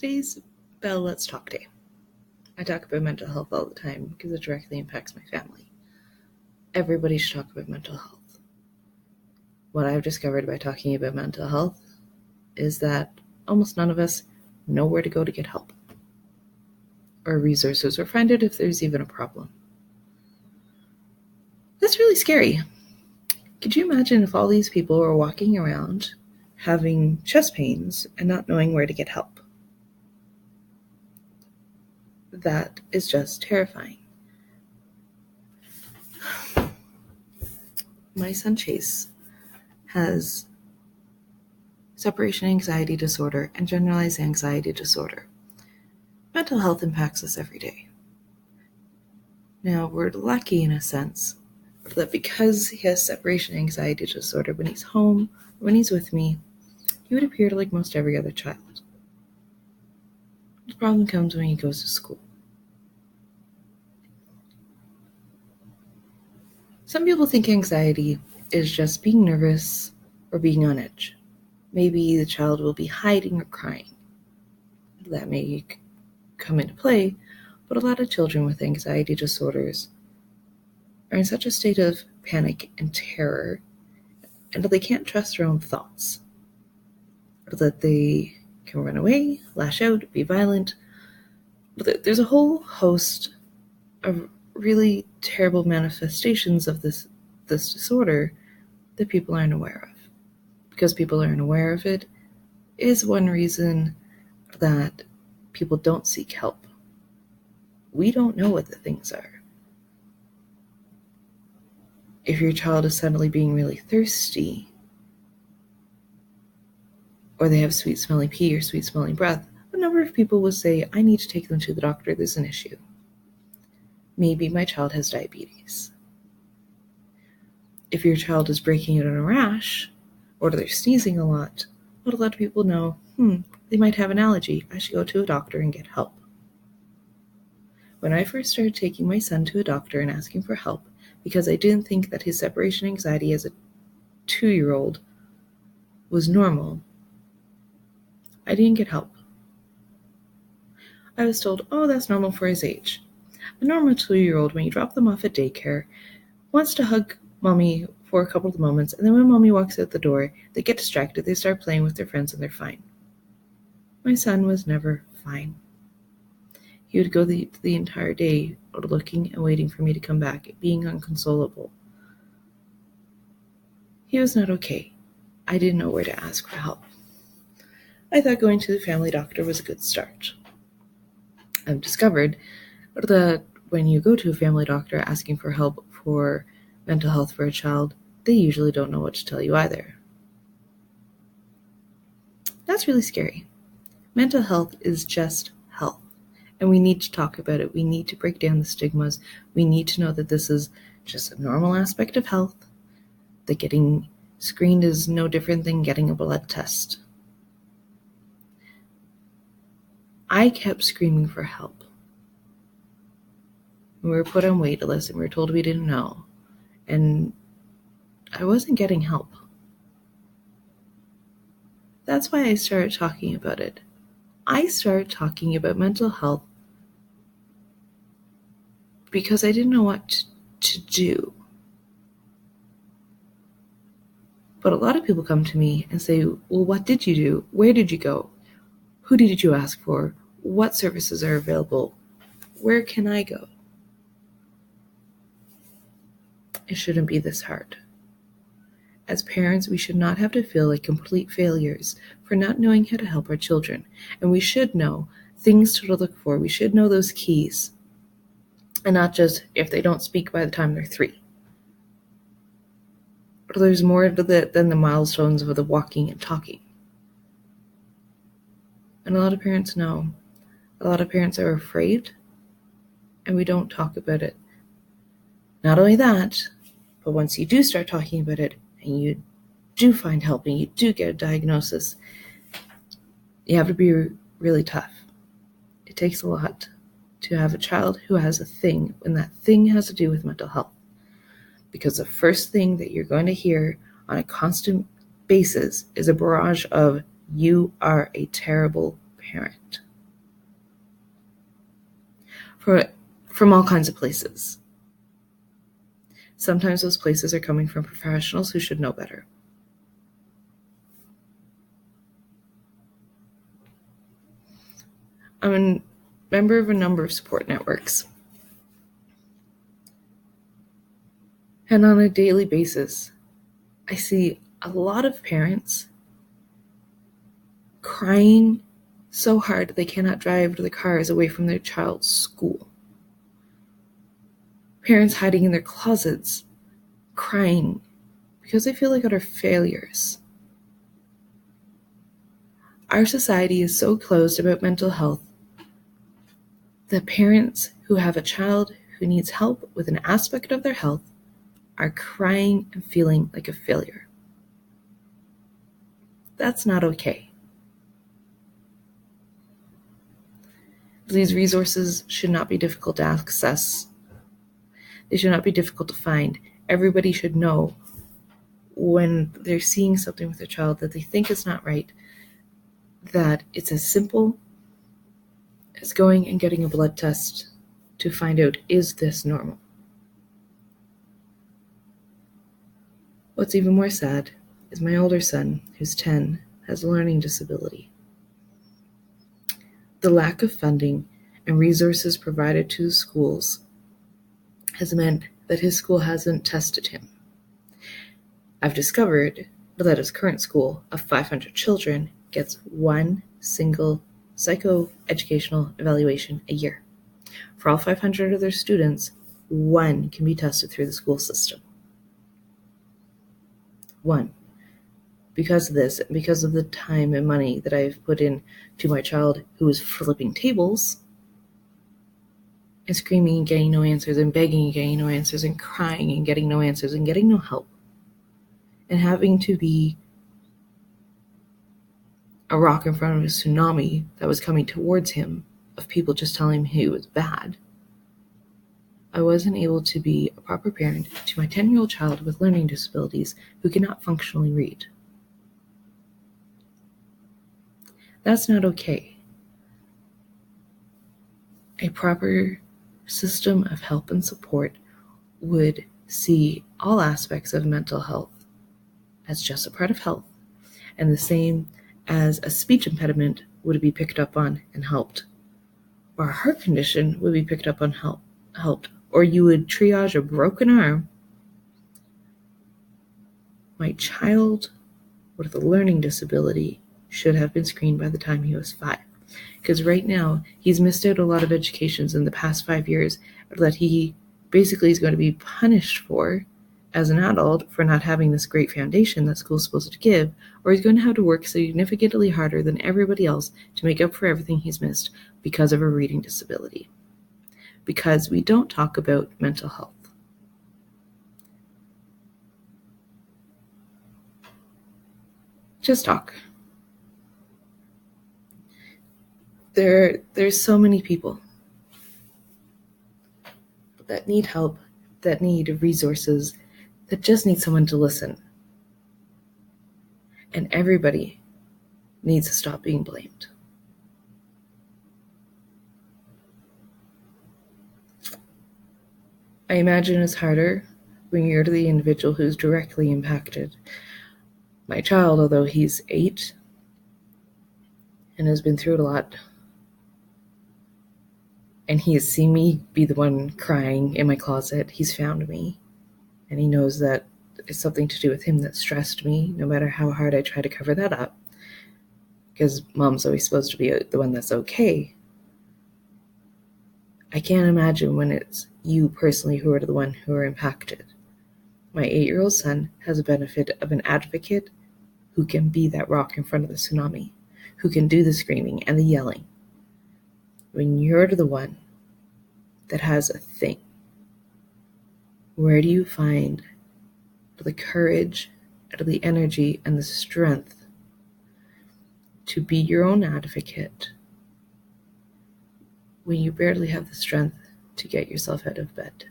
Today's Bell Let's Talk Day. I talk about mental health all the time because it directly impacts my family. Everybody should talk about mental health. What I've discovered by talking about mental health is that almost none of us know where to go to get help or resources or find out if there's even a problem. That's really scary. Could you imagine if all these people were walking around having chest pains and not knowing where to get help? That is just terrifying. My son Chase has separation anxiety disorder and generalized anxiety disorder. Mental health impacts us every day. Now, we're lucky in a sense that because he has separation anxiety disorder, when he's home, when he's with me, he would appear like most every other child. The problem comes when he goes to school. Some people think anxiety is just being nervous or being on edge. Maybe the child will be hiding or crying. That may come into play, but a lot of children with anxiety disorders are in such a state of panic and terror and that they can't trust their own thoughts, or that they can run away, lash out, be violent. But there's a whole host of really terrible manifestations of this disorder that people aren't aware of. Because people aren't aware of it is one reason that people don't seek help. We don't know what the things are. If your child is suddenly being really thirsty, or they have sweet smelling pee or sweet smelling breath, a number of people will say, I need to take them to the doctor, there's an issue. Maybe my child has diabetes. If your child is breaking out in a rash, or they're sneezing a lot of people know, they might have an allergy, I should go to a doctor and get help. When I first started taking my son to a doctor and asking for help, because I didn't think that his separation anxiety as a 2-year-old was normal, I didn't get help. I was told, that's normal for his age. A normal 2-year-old, when you drop them off at daycare, wants to hug mommy for a couple of moments, and then when mommy walks out the door, they get distracted, they start playing with their friends, and they're fine. My son was never fine. He would go the entire day looking and waiting for me to come back, being inconsolable. He was not okay. I didn't know where to ask for help. I thought going to the family doctor was a good start. I've discovered that when you go to a family doctor asking for help for mental health for a child, they usually don't know what to tell you either. That's really scary. Mental health is just health, and we need to talk about it. We need to break down the stigmas. We need to know that this is just a normal aspect of health, that getting screened is no different than getting a blood test. I kept screaming for help. We were put on wait lists and we were told we didn't know. And I wasn't getting help. That's why I started talking about it. I started talking about mental health because I didn't know what to do. But a lot of people come to me and say, well, what did you do? Where did you go? Who did you ask for? What services are available? Where can I go? It shouldn't be this hard. As parents, we should not have to feel like complete failures for not knowing how to help our children. And we should know things to look for. We should know those keys. And not just if they don't speak by the time they're 3. But there's more than the milestones of the walking and talking. And a lot of parents know. A lot of parents are afraid, and we don't talk about it. Not only that, but once you do start talking about it, and you do find help, and you do get a diagnosis, you have to be really tough. It takes a lot to have a child who has a thing, when that thing has to do with mental health. Because the first thing that you're going to hear on a constant basis is a barrage of, you are a terrible parent. from all kinds of places. Sometimes those places are coming from professionals who should know better. I'm a member of a number of support networks. And on a daily basis, I see a lot of parents crying so hard they cannot drive their cars away from their child's school. Parents hiding in their closets, crying because they feel like utter failures. Our society is so closed about mental health that parents who have a child who needs help with an aspect of their health are crying and feeling like a failure. That's not okay. These resources should not be difficult to access. They should not be difficult to find. Everybody should know when they're seeing something with their child that they think is not right, that it's as simple as going and getting a blood test to find out, is this normal? What's even more sad is my older son, who's 10, has a learning disability. The lack of funding and resources provided to the schools has meant that his school hasn't tested him. I've discovered that his current school of 500 children gets one single psychoeducational evaluation a year. For all 500 of their students, one can be tested through the school system. One. Because of this, and because of the time and money that I've put in to my child who is flipping tables and screaming and getting no answers and begging and getting no answers and crying and getting no answers and getting no help and having to be a rock in front of a tsunami that was coming towards him of people just telling him he was bad, I wasn't able to be a proper parent to my 10-year-old child with learning disabilities who cannot functionally read. That's not okay. A proper system of help and support would see all aspects of mental health as just a part of health, and the same as a speech impediment would be picked up on and helped, or a heart condition would be picked up on helped, or you would triage a broken arm. My child with a learning disability should have been screened by the time he was 5. Because right now, he's missed out a lot of educations in the past 5 years that he basically is going to be punished for as an adult for not having this great foundation that school's supposed to give, or he's going to have to work significantly harder than everybody else to make up for everything he's missed because of a reading disability. Because we don't talk about mental health. Just talk. There's so many people that need help, that need resources, that just need someone to listen. And everybody needs to stop being blamed. I imagine it's harder when you're the individual who's directly impacted. My child, although he's 8 and has been through it a lot, and he has seen me be the one crying in my closet, he's found me, and he knows that it's something to do with him that stressed me, no matter how hard I try to cover that up, because mom's always supposed to be the one that's okay. I can't imagine when it's you personally who are the one who are impacted. My 8-year-old son has the benefit of an advocate who can be that rock in front of the tsunami, who can do the screaming and the yelling. When you're the one that has a thing, where do you find the courage, the energy, and the strength to be your own advocate when you barely have the strength to get yourself out of bed?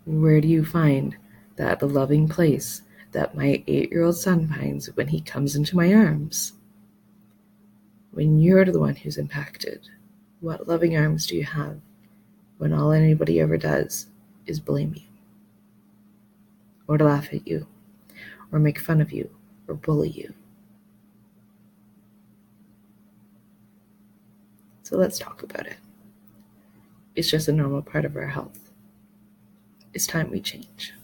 Where do you find that loving place that my 8-year-old son finds when he comes into my arms? When you're the one who's impacted. What loving arms do you have when all anybody ever does is blame you, or to laugh at you, or make fun of you, or bully you? So let's talk about it. It's just a normal part of our health. It's time we change.